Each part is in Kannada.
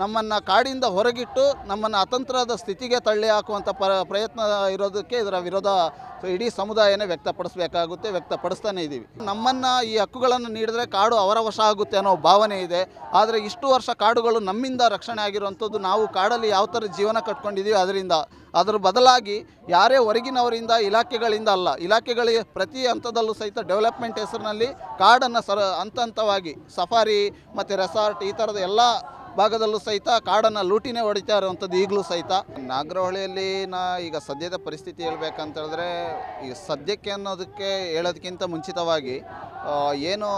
ನಮ್ಮನ್ನು ಕಾಡಿಂದ ಹೊರಗಿಟ್ಟು ನಮ್ಮನ್ನು ಅತಂತ್ರದ ಸ್ಥಿತಿಗೆ ತಳ್ಳಿ ಹಾಕುವಂಥ ಪ್ರಯತ್ನ ಇರೋದಕ್ಕೆ ಇದರ ವಿರೋಧ ಇಡೀ ಸಮುದಾಯನೇ ವ್ಯಕ್ತಪಡಿಸಬೇಕಾಗುತ್ತೆ, ವ್ಯಕ್ತಪಡಿಸ್ತಾನೆ ಇದ್ದೀವಿ. ನಮ್ಮನ್ನು ಈ ಹಕ್ಕುಗಳನ್ನು ನೀಡಿದ್ರೆ ಕಾಡು ಅವರ ವಶ ಆಗುತ್ತೆ ಅನ್ನೋ ಭಾವನೆ ಇದೆ. ಆದರೆ ಇಷ್ಟು ವರ್ಷ ಕಾಡುಗಳು ನಮ್ಮಿಂದ ರಕ್ಷಣೆ ಆಗಿರುವಂಥದ್ದು, ನಾವು ಕಾಡಲ್ಲಿ ಯಾವ ಥರ ಜೀವನ ಕಟ್ಕೊಂಡಿದ್ದೀವಿ ಅದರ ಬದಲಾಗಿ ಯಾರೇ ಹೊರಗಿನವರಿಂದ ಇಲಾಖೆಗಳಿಂದ ಅಲ್ಲ, ಇಲಾಖೆಗಳಿಗೆ ಪ್ರತಿ ಹಂತದಲ್ಲೂ ಸಹಿತ ಡೆವಲಪ್ಮೆಂಟ್ ಹೆಸರಿನಲ್ಲಿ ಕಾಡನ್ನು ಹಂತ ಹಂತವಾಗಿ ಸಫಾರಿ ಮತ್ತು ರೆಸಾರ್ಟ್ ಈ ಥರದ ಎಲ್ಲ ಭಾಗದಲ್ಲೂ ಸಹಿತ ಕಾಡನ್ನು ಲೂಟಿನೇ ಹೊಡಿತಾ ಇರುವಂಥದ್ದು ಈಗಲೂ ಸಹಿತ. ನಾಗರಹೊಳೆಯಲ್ಲಿ ಈಗ ಸದ್ಯದ ಪರಿಸ್ಥಿತಿ ಹೇಳ್ಬೇಕಂತ ಹೇಳಿದ್ರೆ, ಈಗ ಸದ್ಯಕ್ಕೆ ಅನ್ನೋದಕ್ಕೆ ಹೇಳೋದಕ್ಕಿಂತ ಮುಂಚಿತವಾಗಿ ಏನು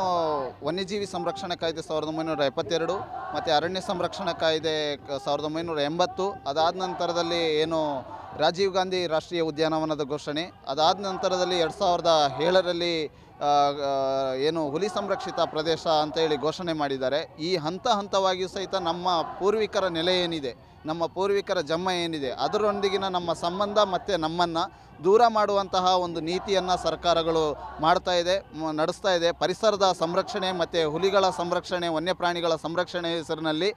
ವನ್ಯಜೀವಿ ಸಂರಕ್ಷಣಾ ಕಾಯ್ದೆ 1972 ಮತ್ತು ಅರಣ್ಯ ಸಂರಕ್ಷಣಾ ಕಾಯ್ದೆ 1980, ಅದಾದ ನಂತರದಲ್ಲಿ ಏನು ರಾಜೀವ್ ಗಾಂಧಿ ರಾಷ್ಟ್ರೀಯ ಉದ್ಯಾನವನದ ಘೋಷಣೆ, ಅದಾದ ನಂತರದಲ್ಲಿ 2007ರಲ್ಲಿ ಏನು ಹುಲಿ ಸಂರಕ್ಷಿತ ಪ್ರದೇಶ ಅಂತೇಳಿ ಘೋಷಣೆ ಮಾಡಿದ್ದಾರೆ. ಈ ಹಂತ ಹಂತವಾಗಿಯೂ ಸಹಿತ ನಮ್ಮ ಪೂರ್ವಿಕರ ನೆಲೆ ಏನಿದೆ, ನಮ್ಮ ಪೂರ್ವಿಕರ ಜನ್ಮ ಏನಿದೆ, ಅದರೊಂದಿಗಿನ ನಮ್ಮ ಸಂಬಂಧ ಮತ್ತು ನಮ್ಮನ್ನು ದೂರ ಮಾಡುವಂತಹ ಒಂದು ನೀತಿಯನ್ನು ಸರ್ಕಾರಗಳು ನಡೆಸ್ತಾ ಇದೆ. ಪರಿಸರದ ಸಂರಕ್ಷಣೆ ಮತ್ತು ಹುಲಿಗಳ ಸಂರಕ್ಷಣೆ, ವನ್ಯಪ್ರಾಣಿಗಳ ಸಂರಕ್ಷಣೆ ಹೆಸರಿನಲ್ಲಿ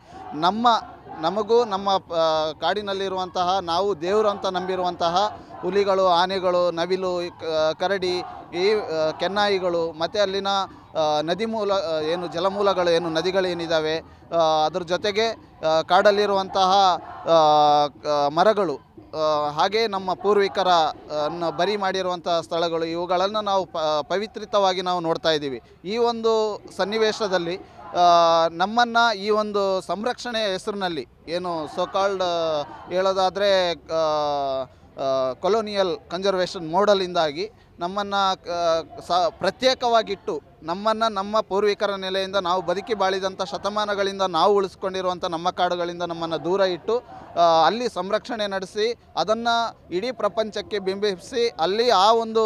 ನಮಗೂ ನಮ್ಮ ಕಾಡಿನಲ್ಲಿರುವಂತಹ ನಾವು ದೇವರು ಅಂತ ನಂಬಿರುವಂತಹ ಹುಲಿಗಳು, ಆನೆಗಳು, ನವಿಲು, ಕರಡಿ, ಈ ಕೆನ್ನಾಯಿಗಳು ಮತ್ತು ಅಲ್ಲಿನ ಜಲಮೂಲಗಳು ನದಿಗಳೇನಿದ್ದಾವೆ, ಅದ್ರ ಜೊತೆಗೆ ಕಾಡಲ್ಲಿರುವಂತಹ ಮರಗಳು, ಹಾಗೆ ನಮ್ಮ ಪೂರ್ವಿಕರ ಬರಿ ಮಾಡಿರುವಂಥ ಸ್ಥಳಗಳು, ಇವುಗಳನ್ನು ನಾವು ಪವಿತ್ರಿತವಾಗಿ ನಾವು ನೋಡ್ತಾ ಇದ್ದೀವಿ. ಈ ಒಂದು ಸನ್ನಿವೇಶದಲ್ಲಿ ನಮ್ಮನ್ನು ಈ ಒಂದು ಸಂರಕ್ಷಣೆಯ ಹೆಸರಿನಲ್ಲಿ ಸೋಕಾಲ್ಡ್ ಹೇಳೋದಾದರೆ ಕೊಲೋನಿಯಲ್ ಕನ್ಸರ್ವೇಷನ್ ಮೋಡಲಿಂದಾಗಿ ನಮ್ಮನ್ನು ಪ್ರತ್ಯೇಕವಾಗಿಟ್ಟು ನಮ್ಮ ಪೂರ್ವಿಕರ ನೆಲೆಯಿಂದ ನಾವು ಬದುಕಿ ಬಾಳಿದಂಥ ಶತಮಾನಗಳಿಂದ ನಾವು ಉಳಿಸ್ಕೊಂಡಿರುವಂಥ ನಮ್ಮ ಕಾಡುಗಳಿಂದ ನಮ್ಮನ್ನು ದೂರ ಇಟ್ಟು ಅಲ್ಲಿ ಸಂರಕ್ಷಣೆ ನಡೆಸಿ ಅದನ್ನು ಇಡೀ ಪ್ರಪಂಚಕ್ಕೆ ಬಿಂಬಿಸಿ ಅಲ್ಲಿ ಆ ಒಂದು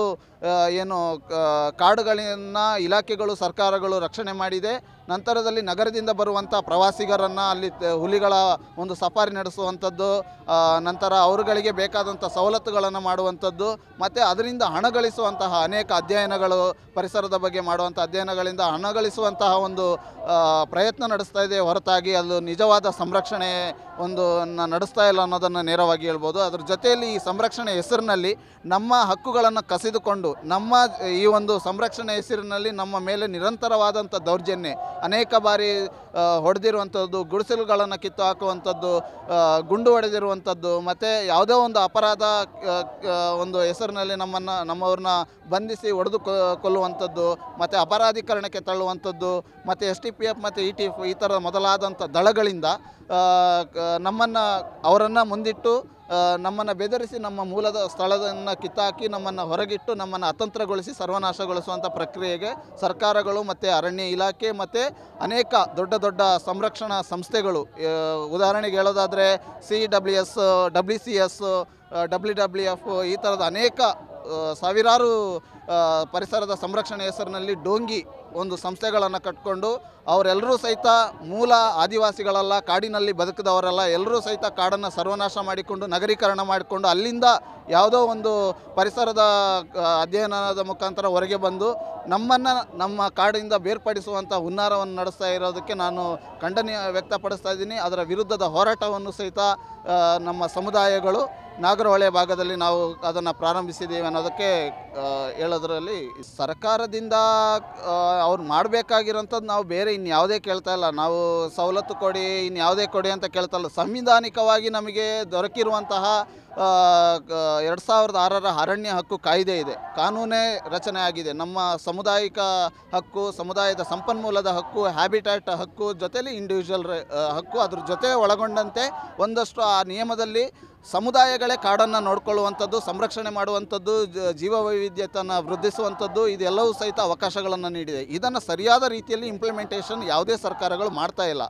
ಕಾಡುಗಳನ್ನು ಇಲಾಖೆಗಳು, ಸರ್ಕಾರಗಳು ರಕ್ಷಣೆ ಮಾಡಿದೆ. ನಂತರದಲ್ಲಿ ನಗರದಿಂದ ಬರುವಂಥ ಪ್ರವಾಸಿಗರನ್ನು ಅಲ್ಲಿ ಹುಲಿಗಳ ಒಂದು ಸಫಾರಿ ನಡೆಸುವಂಥದ್ದು, ನಂತರ ಅವರುಗಳಿಗೆ ಬೇಕಾದಂಥ ಸವಲತ್ತುಗಳನ್ನು ಮಾಡುವಂಥದ್ದು ಮತ್ತು ಅದರಿಂದ ಹಣ ಗಳಿಸುವಂತಹ ಅನೇಕ ಅಧ್ಯಯನಗಳು, ಪರಿಸರದ ಬಗ್ಗೆ ಮಾಡುವಂಥ ಅಧ್ಯಯನಗಳಿಂದ ಹಣ ಗಳಿಸುವಂತಹ ಒಂದು ಪ್ರಯತ್ನ ನಡೆಸ್ತಾ ಇದೆ ಹೊರತಾಗಿ ಅದು ನಿಜವಾದ ಸಂರಕ್ಷಣೆ ನಡೆಸ್ತಾ ಇಲ್ಲ ಅನ್ನೋದನ್ನು ನೇರವಾಗಿ ಹೇಳ್ಬೋದು. ಅದರ ಜೊತೆಯಲ್ಲಿ ಈ ಸಂರಕ್ಷಣೆ ಹೆಸರಿನಲ್ಲಿ ನಮ್ಮ ಹಕ್ಕುಗಳನ್ನು ಕಸಿದುಕೊಂಡು ಈ ಒಂದು ಸಂರಕ್ಷಣೆ ಹೆಸರಿನಲ್ಲಿ ನಮ್ಮ ಮೇಲೆ ನಿರಂತರವಾದಂಥ ದೌರ್ಜನ್ಯ, ಅನೇಕ ಬಾರಿ ಹೊಡೆದಿರುವಂಥದ್ದು, ಗುಡಿಸಲುಗಳನ್ನು ಕಿತ್ತು ಹಾಕುವಂಥದ್ದು, ಗುಂಡು ಹೊಡೆದಿರುವಂಥದ್ದು ಮತ್ತು ಯಾವುದೋ ಒಂದು ಅಪರಾಧ ಒಂದು ಹೆಸರಿನಲ್ಲಿ ನಮ್ಮವ್ರನ್ನ ಬಂಧಿಸಿ ಹೊಡೆದು ಕೊಲ್ಲುವಂಥದ್ದು ಮತ್ತು ಅಪರಾಧೀಕರಣಕ್ಕೆ ತಳ್ಳುವಂಥದ್ದು ಮತ್ತು STPF ಮತ್ತು ETF ಈ ಥರ ಮೊದಲಾದಂಥ ದಳಗಳಿಂದ ಅವರನ್ನು ಮುಂದಿಟ್ಟು ನಮ್ಮನ್ನು ಬೆದರಿಸಿ ನಮ್ಮ ಮೂಲದ ಸ್ಥಳವನ್ನು ಕಿತ್ತಾಕಿ ನಮ್ಮನ್ನು ಹೊರಗಿಟ್ಟು ನಮ್ಮನ್ನು ಅತಂತ್ರಗೊಳಿಸಿ ಸರ್ವನಾಶಗೊಳಿಸುವಂಥ ಪ್ರಕ್ರಿಯೆಗೆ ಸರ್ಕಾರಗಳು ಮತ್ತು ಅರಣ್ಯ ಇಲಾಖೆ ಮತ್ತು ಅನೇಕ ದೊಡ್ಡ ದೊಡ್ಡ ಸಂರಕ್ಷಣಾ ಸಂಸ್ಥೆಗಳು, ಉದಾಹರಣೆಗೆ ಹೇಳೋದಾದರೆ CWS, WCS, WWF ಈ ಥರದ ಅನೇಕ ಸಾವಿರಾರು ಪರಿಸರದ ಸಂರಕ್ಷಣೆ ಹೆಸರಿನಲ್ಲಿ ಡೋಂಗಿ ಒಂದು ಸಂಸ್ಥೆಗಳನ್ನು ಕಟ್ಟಿಕೊಂಡು ಅವರೆಲ್ಲರೂ ಸಹಿತ ಮೂಲ ಆದಿವಾಸಿಗಳಲ್ಲ, ಕಾಡಿನಲ್ಲಿ ಬದುಕಿದವರಲ್ಲ, ಎಲ್ಲರೂ ಸಹಿತ ಕಾಡನ್ನು ಸರ್ವನಾಶ ಮಾಡಿಕೊಂಡು ನಗರೀಕರಣ ಮಾಡಿಕೊಂಡು ಅಲ್ಲಿಂದ ಯಾವುದೋ ಒಂದು ಪರಿಸರದ ಅಧ್ಯಯನದ ಮುಖಾಂತರ ಹೊರಗೆ ಬಂದು ನಮ್ಮ ಕಾಡಿಂದ ಬೇರ್ಪಡಿಸುವಂಥ ಹುನ್ನಾರವನ್ನು ನಡೆಸ್ತಾ ಇರೋದಕ್ಕೆ ನಾನು ಖಂಡನೆ ವ್ಯಕ್ತಪಡಿಸ್ತಾ ಇದ್ದೀನಿ. ಅದರ ವಿರುದ್ಧದ ಹೋರಾಟವನ್ನು ಸಹಿತ ನಮ್ಮ ಸಮುದಾಯಗಳು ನಾಗರಹೊಳೆ ಭಾಗದಲ್ಲಿ ನಾವು ಅದನ್ನು ಪ್ರಾರಂಭಿಸಿದ್ದೀವಿ ಅನ್ನೋದಕ್ಕೆ ಹೇಳೋದ್ರಲ್ಲಿ ಸರ್ಕಾರದಿಂದ ಅವ್ರು ಮಾಡಬೇಕಾಗಿರೋಂಥದ್ದು ನಾವು ಬೇರೆ ಇನ್ಯಾವುದೇ ಕೇಳ್ತಾ ಇಲ್ಲ. ನಾವು ಸವಲತ್ತು ಕೊಡಿ, ಇನ್ಯಾವುದೇ ಕೊಡಿ ಅಂತ ಕೇಳ್ತಾ ಇಲ್ಲ. ಸಂವಿಧಾನಿಕವಾಗಿ ನಮಗೆ ದೊರಕಿರುವಂತಹ 2006ರ ಅರಣ್ಯ ಹಕ್ಕು ಕಾಯ್ದೆ ಇದೆ, ಕಾನೂನೇ ರಚನೆ ಆಗಿದೆ. ನಮ್ಮ ಸಾಮುದಾಯಿಕ ಹಕ್ಕು, ಸಮುದಾಯದ ಸಂಪನ್ಮೂಲದ ಹಕ್ಕು, ಹ್ಯಾಬಿಟ್ಯಾಟ್ ಹಕ್ಕು ಜೊತೆಲಿ ಇಂಡಿವಿಜುವಲ್ ಹಕ್ಕು, ಅದ್ರ ಜೊತೆ ಒಳಗೊಂಡಂತೆ ಒಂದಷ್ಟು ಆ ನಿಯಮದಲ್ಲಿ ಸಮುದಾಯಗಳೇ ಕಾಡನ್ನು ನೋಡ್ಕೊಳ್ಳುವಂಥದ್ದು, ಸಂರಕ್ಷಣೆ ಮಾಡುವಂಥದ್ದು, ಜೀವ ವೈವಿಧ್ಯತೆಯನ್ನು ವೃದ್ಧಿಸುವಂಥದ್ದು ಇದೆಲ್ಲವೂ ಸಹಿತ ಅವಕಾಶಗಳನ್ನು ನೀಡಿದೆ. ಇದನ್ನು ಸರಿಯಾದ ರೀತಿಯಲ್ಲಿ ಇಂಪ್ಲಿಮೆಂಟೇಷನ್ ಯಾವುದೇ ಸರ್ಕಾರಗಳು ಮಾಡ್ತಾ ಇಲ್ಲ.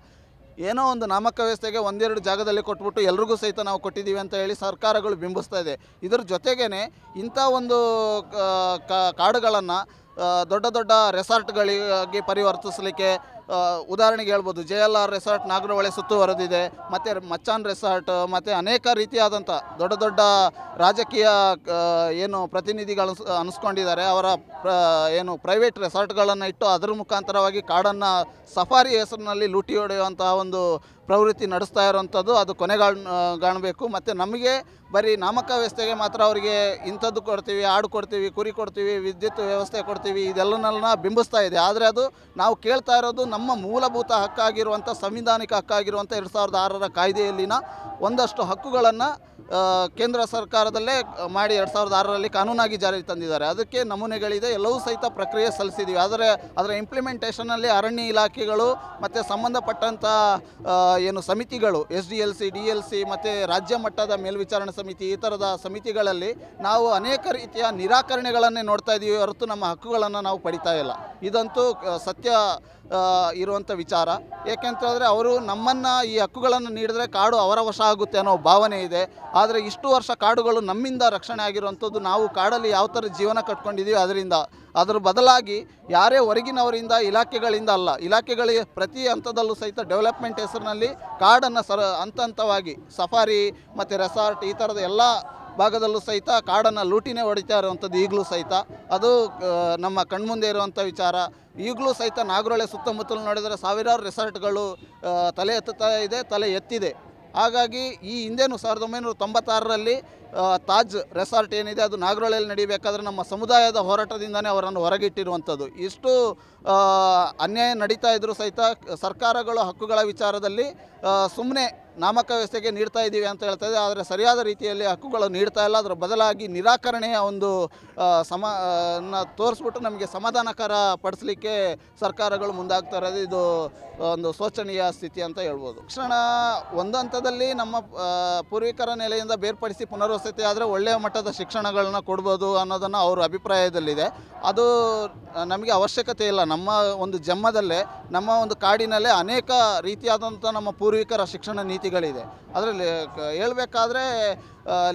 ಏನೋ ಒಂದು ನಾಮಕ ವ್ಯವಸ್ಥೆಗೆ ಒಂದೆರಡು ಜಾಗದಲ್ಲಿ ಕೊಟ್ಬಿಟ್ಟು ಎಲ್ರಿಗೂ ಸಹಿತ ನಾವು ಕೊಟ್ಟಿದ್ದೀವಿ ಅಂತ ಹೇಳಿ ಸರ್ಕಾರಗಳು ಬಿಂಬಿಸ್ತಾ ಇದೆ. ಇದರ ಜೊತೆಗೇ ಇಂಥ ಒಂದು ಕಾಡುಗಳನ್ನು ದೊಡ್ಡ ದೊಡ್ಡ ರೆಸಾರ್ಟ್ಗಳಿಗೆ ಪರಿವರ್ತಿಸಲಿಕ್ಕೆ ಉದಾಹರಣೆಗೆ ಹೇಳ್ಬೋದು, JLR ರೆಸಾರ್ಟ್ ನಾಗರಹೊಳೆ ಸುತ್ತುವರೆದಿದೆ, ಮತ್ತು ಮಚ್ಚಾನ್ ರೆಸಾರ್ಟ್ ಮತ್ತು ಅನೇಕ ರೀತಿಯಾದಂಥ ದೊಡ್ಡ ದೊಡ್ಡ ರಾಜಕೀಯ ಪ್ರತಿನಿಧಿಗಳು ಅನಿಸ್ಕೊಂಡಿದ್ದಾರೆ. ಅವರ ಪ್ರೈವೇಟ್ ರೆಸಾರ್ಟ್ಗಳನ್ನು ಇಟ್ಟು ಅದರ ಮುಖಾಂತರವಾಗಿ ಕಾಡನ್ನು ಸಫಾರಿ ಹೆಸರಿನಲ್ಲಿ ಲೂಟಿ ಹೊಡೆಯುವಂತಹ ಒಂದು ಪ್ರವೃತ್ತಿ ನಡೆಸ್ತಾ ಇರೋವಂಥದ್ದು ಅದು ಕೊನೆಗಾಣಬೇಕು. ಮತ್ತು ನಮಗೆ ಬರೀ ನಾಮಕ ವ್ಯವಸ್ಥೆಗೆ ಮಾತ್ರ ಅವರಿಗೆ ಇಂಥದ್ದು ಕೊಡ್ತೀವಿ, ಆಡು ಕೊಡ್ತೀವಿ, ಕುರಿ ಕೊಡ್ತೀವಿ, ವಿದ್ಯುತ್ ವ್ಯವಸ್ಥೆ ಕೊಡ್ತೀವಿ, ಇದೆಲ್ಲನೆಲ್ಲ ಬಿಂಬಿಸ್ತಾ ಇದೆ. ಆದರೆ ಅದು ನಾವು ಕೇಳ್ತಾ ಇರೋದು ನಮ್ಮ ಮೂಲಭೂತ ಹಕ್ಕಾಗಿರುವಂಥ, ಸಂವಿಧಾನಿಕ ಹಕ್ಕಾಗಿರುವಂಥ 2006ರ ಕಾಯ್ದೆಯಲ್ಲಿನ ಒಂದಷ್ಟು ಹಕ್ಕುಗಳನ್ನು ಕೇಂದ್ರ ಸರ್ಕಾರದಲ್ಲೇ ಮಾಡಿ 2006ರಲ್ಲಿ ಕಾನೂನಾಗಿ ಜಾರಿಗೆ ತಂದಿದ್ದಾರೆ. ಅದಕ್ಕೆ ನಮೂನೆಗಳಿದೆ, ಎಲ್ಲವೂ ಸಹಿತ ಪ್ರಕ್ರಿಯೆ ಸಲ್ಲಿಸಿದ್ದೀವಿ. ಆದರೆ ಅದರ ಇಂಪ್ಲಿಮೆಂಟೇಷನಲ್ಲಿ ಅರಣ್ಯ ಇಲಾಖೆಗಳು ಮತ್ತು ಸಂಬಂಧಪಟ್ಟಂಥ ಏನು ಸಮಿತಿಗಳು, SDLC, DLC ಮತ್ತು ರಾಜ್ಯ ಮಟ್ಟದ ಮೇಲ್ವಿಚಾರಣೆ ಸಮಿತಿ, ಈ ಥರದ ಸಮಿತಿಗಳಲ್ಲಿ ನಾವು ಅನೇಕ ರೀತಿಯ ನಿರಾಕರಣೆಗಳನ್ನೇ ನೋಡ್ತಾ ಇದ್ದೀವಿ ಹೊರತು ನಮ್ಮ ಹಕ್ಕುಗಳನ್ನು ನಾವು ಪಡಿತಾ ಇಲ್ಲ. ಇದಂತೂ ಸತ್ಯ ಇರುವಂಥ ವಿಚಾರ. ಏಕೆಂತಂದರೆ ಅವರು ನಮ್ಮನ್ನು ಈ ಹಕ್ಕುಗಳನ್ನು ನೀಡಿದ್ರೆ ಕಾಡು ಅವರ ವಶ ಆಗುತ್ತೆ ಅನ್ನೋ ಭಾವನೆ ಇದೆ. ಆದರೆ ಇಷ್ಟು ವರ್ಷ ಕಾಡುಗಳು ನಮ್ಮಿಂದ ರಕ್ಷಣೆ ಆಗಿರುವಂಥದ್ದು, ನಾವು ಕಾಡಲ್ಲಿ ಯಾವ ಥರ ಜೀವನ ಕಟ್ಕೊಂಡಿದ್ದೀವಿ ಅದರಿಂದ. ಅದರ ಬದಲಾಗಿ ಯಾರೇ ಹೊರಗಿನವರಿಂದ, ಇಲಾಖೆಗಳಿಂದ ಅಲ್ಲ, ಇಲಾಖೆಗಳಿಗೆ ಪ್ರತಿ ಹಂತದಲ್ಲೂ ಸಹಿತ ಡೆವಲಪ್ಮೆಂಟ್ ಹೆಸರಿನಲ್ಲಿ ಕಾಡನ್ನು ಹಂತ ಹಂತವಾಗಿ ಸಫಾರಿ ಮತ್ತು ರೆಸಾರ್ಟ್ ಈ ಥರದ ಎಲ್ಲ ಭಾಗದಲ್ಲೂ ಸಹಿತ ಕಾಡನ್ನು ಲೂಟಿನೇ ಹೊಡಿತಾ ಇರುವಂಥದ್ದು ಈಗಲೂ ಸಹಿತ. ಅದು ನಮ್ಮ ಕಣ್ಮುಂದೆ ಇರುವಂಥ ವಿಚಾರ. ಈಗಲೂ ಸಹಿತ ನಾಗರಹೊಳೆ ಸುತ್ತಮುತ್ತಲು ನೋಡಿದರೆ ಸಾವಿರಾರು ರೆಸಾರ್ಟ್ಗಳು ತಲೆ ಎತ್ತುತ್ತಾ ಇದೆ, ತಲೆ ಎತ್ತಿದೆ. ಹಾಗಾಗಿ ಈ ಹಿಂದೆನೂ 1996ರಲ್ಲಿ ತಾಜ್ ರೆಸಾರ್ಟ್ ಏನಿದೆ ಅದು ನಾಗರಹೊಳೆಯಲ್ಲಿ ನಡೀಬೇಕಾದ್ರೆ ನಮ್ಮ ಸಮುದಾಯದ ಹೋರಾಟದಿಂದನೇ ಅವರನ್ನು ಹೊರಗಿಟ್ಟಿರುವಂಥದ್ದು. ಇಷ್ಟು ಅನ್ಯಾಯ ನಡೀತಾ ಇದ್ದರೂ ಸಹಿತ ಸರ್ಕಾರಗಳು ಹಕ್ಕುಗಳ ವಿಚಾರದಲ್ಲಿ ಸುಮ್ಮನೆ ನಾಮಕ ವ್ಯವಸ್ಥೆಗೆ ನೀಡ್ತಾ ಇದ್ದೀವಿ ಅಂತ ಹೇಳ್ತಾ ಇದೆ. ಆದರೆ ಸರಿಯಾದ ರೀತಿಯಲ್ಲಿ ಹಕ್ಕುಗಳು ನೀಡ್ತಾ ಇಲ್ಲ. ಅದರ ಬದಲಾಗಿ ನಿರಾಕರಣೆಯ ಒಂದು ತೋರಿಸ್ಬಿಟ್ಟು ನಮಗೆ ಸಮಾಧಾನಕರ ಪಡಿಸಲಿಕ್ಕೆ ಸರ್ಕಾರಗಳು ಮುಂದಾಗ್ತಾ ಇರೋದು ಇದು ಒಂದು ಶೋಚನೀಯ ಸ್ಥಿತಿ ಅಂತ ಹೇಳ್ಬೋದು. ಶಿಕ್ಷಣ ಒಂದು ಹಂತದಲ್ಲಿ ನಮ್ಮ ಪೂರ್ವಿಕರ ನೆಲೆಯಿಂದ ಬೇರ್ಪಡಿಸಿ ಪುನರ್ವಸತಿ ಆದರೆ ಒಳ್ಳೆಯ ಮಟ್ಟದ ಶಿಕ್ಷಣಗಳನ್ನ ಕೊಡ್ಬೋದು ಅನ್ನೋದನ್ನು ಅವರ ಅಭಿಪ್ರಾಯದಲ್ಲಿದೆ. ಅದು ನಮಗೆ ಅವಶ್ಯಕತೆ ಇಲ್ಲ. ನಮ್ಮ ಒಂದು ಜನ್ಮದಲ್ಲೇ, ನಮ್ಮ ಒಂದು ಕಾಡಿನಲ್ಲೇ ಅನೇಕ ರೀತಿಯಾದಂಥ ನಮ್ಮ ಪೂರ್ವಿಕರ ಶಿಕ್ಷಣ ನೀತಿಗಳಿದೆ. ಅದರಲ್ಲಿ ಹೇಳಬೇಕಾದ್ರೆ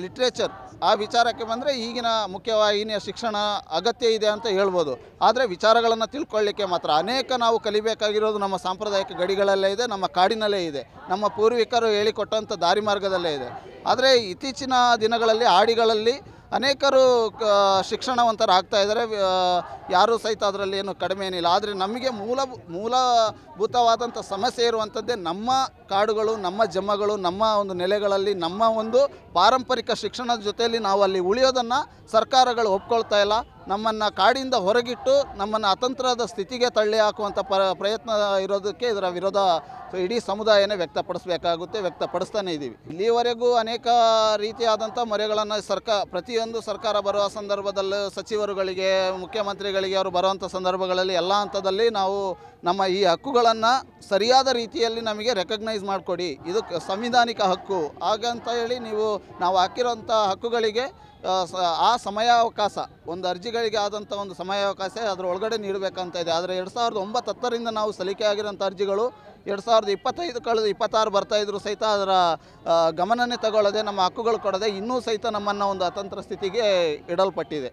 ಲಿಟ್ರೇಚರ್ ಆ ವಿಚಾರಕ್ಕೆ ಬಂದರೆ ಈಗಿನ ಮುಖ್ಯವಾಹಿನಿಯ ಶಿಕ್ಷಣ ಅಗತ್ಯ ಇದೆ ಅಂತ ಹೇಳ್ಬೋದು. ಆದರೆ ವಿಚಾರಗಳನ್ನು ತಿಳ್ಕೊಳ್ಳಿಕ್ಕೆ ಮಾತ್ರ ಅನೇಕ ನಾವು ಕಲಿಬೇಕಾಗಿರೋದು ನಮ್ಮ ಸಾಂಪ್ರದಾಯಿಕ ಗಡಿಗಳಲ್ಲೇ ಇದೆ, ನಮ್ಮ ಕಾಡಿನಲ್ಲೇ ಇದೆ, ನಮ್ಮ ಪೂರ್ವಿಕರು ಹೇಳಿಕೊಟ್ಟಂಥ ದಾರಿ ಮಾರ್ಗದಲ್ಲೇ ಇದೆ. ಆದರೆ ಇತ್ತೀಚಿನ ದಿನಗಳಲ್ಲಿ ಹಾಡಿಗಳಲ್ಲಿ ಅನೇಕರು ಶಿಕ್ಷಣವಂತರಾಗ್ತಾ ಇದ್ದಾರೆ. ಯಾರೂ ಸಹಿತ ಅದರಲ್ಲಿ ಏನು ಕಡಿಮೆ ಏನಿಲ್ಲ. ಆದರೆ ನಮಗೆ ಮೂಲಭೂತವಾದಂಥ ಸಮಸ್ಯೆ ಇರುವಂಥದ್ದೇ ನಮ್ಮ ಕಾಡುಗಳು, ನಮ್ಮ ಜಮ್ಮಗಳು, ನಮ್ಮ ಒಂದು ನೆಲೆಗಳಲ್ಲಿ ನಮ್ಮ ಒಂದು ಪಾರಂಪರಿಕ ಶಿಕ್ಷಣದ ಜೊತೆಯಲ್ಲಿ ನಾವು ಅಲ್ಲಿ ಉಳಿಯೋದನ್ನು ಸರ್ಕಾರಗಳು ಒಪ್ಕೊಳ್ತಾ ಇಲ್ಲ. ನಮ್ಮನ್ನು ಕಾಡಿಂದ ಹೊರಗಿಟ್ಟು ನಮ್ಮನ್ನು ಅತಂತ್ರದ ಸ್ಥಿತಿಗೆ ತಳ್ಳಿ ಹಾಕುವಂಥ ಪ್ರಯತ್ನ ಇರೋದಕ್ಕೆ ಇದರ ವಿರೋಧ ಇಡೀ ಸಮುದಾಯನೇ ವ್ಯಕ್ತಪಡಿಸಬೇಕಾಗುತ್ತೆ, ವ್ಯಕ್ತಪಡಿಸ್ತಾನೇ ಇದ್ದೀವಿ. ಇಲ್ಲಿವರೆಗೂ ಅನೇಕ ರೀತಿಯಾದಂಥ ಮೊರೆಗಳನ್ನು ಪ್ರತಿಯೊಂದು ಸರ್ಕಾರ ಬರುವ ಸಂದರ್ಭದಲ್ಲೂ ಸಚಿವರುಗಳಿಗೆ, ಮುಖ್ಯಮಂತ್ರಿಗಳಿಗೆ ಅವರು ಬರುವಂಥ ಸಂದರ್ಭಗಳಲ್ಲಿ ಎಲ್ಲ ಹಂತದಲ್ಲಿ ನಾವು ನಮ್ಮ ಈ ಹಕ್ಕುಗಳನ್ನು ಸರಿಯಾದ ರೀತಿಯಲ್ಲಿ ನಮಗೆ ರೆಕಗ್ನೈಸ್ ಮಾಡಿಕೊಡಿ, ಇದು ಸಂವಿಧಾನಿಕ ಹಕ್ಕು ಹಾಗಂತ ಹೇಳಿ ನಾವು ಹಾಕಿರೋಂಥ ಹಕ್ಕುಗಳಿಗೆ ಆ ಸಮಯಾವಕಾಶ, ಒಂದು ಅರ್ಜಿಗಳಿಗೆ ಆದಂಥ ಒಂದು ಸಮಯಾವಕಾಶ ಅದರ ಒಳಗಡೆ ನೀಡಬೇಕಂತ ಇದೆ. ಆದರೆ 2009-10ರಿಂದ ನಾವು ಸಲ್ಲಿಕೆ ಆಗಿರೋಂಥ ಅರ್ಜಿಗಳು 2025 ಕಳೆದು 26 ಬರ್ತಾಯಿದ್ರು ಸಹಿತ ಅದರ ಗಮನನೇ ತಗೊಳ್ಳದೆ, ನಮ್ಮ ಹಕ್ಕುಗಳು ಕೊಡದೆ ಇನ್ನೂ ಸಹಿತ ನಮ್ಮನ್ನು ಒಂದು ಅತಂತ್ರ ಸ್ಥಿತಿಗೆ ಇಡಲ್ಪಟ್ಟಿದೆ.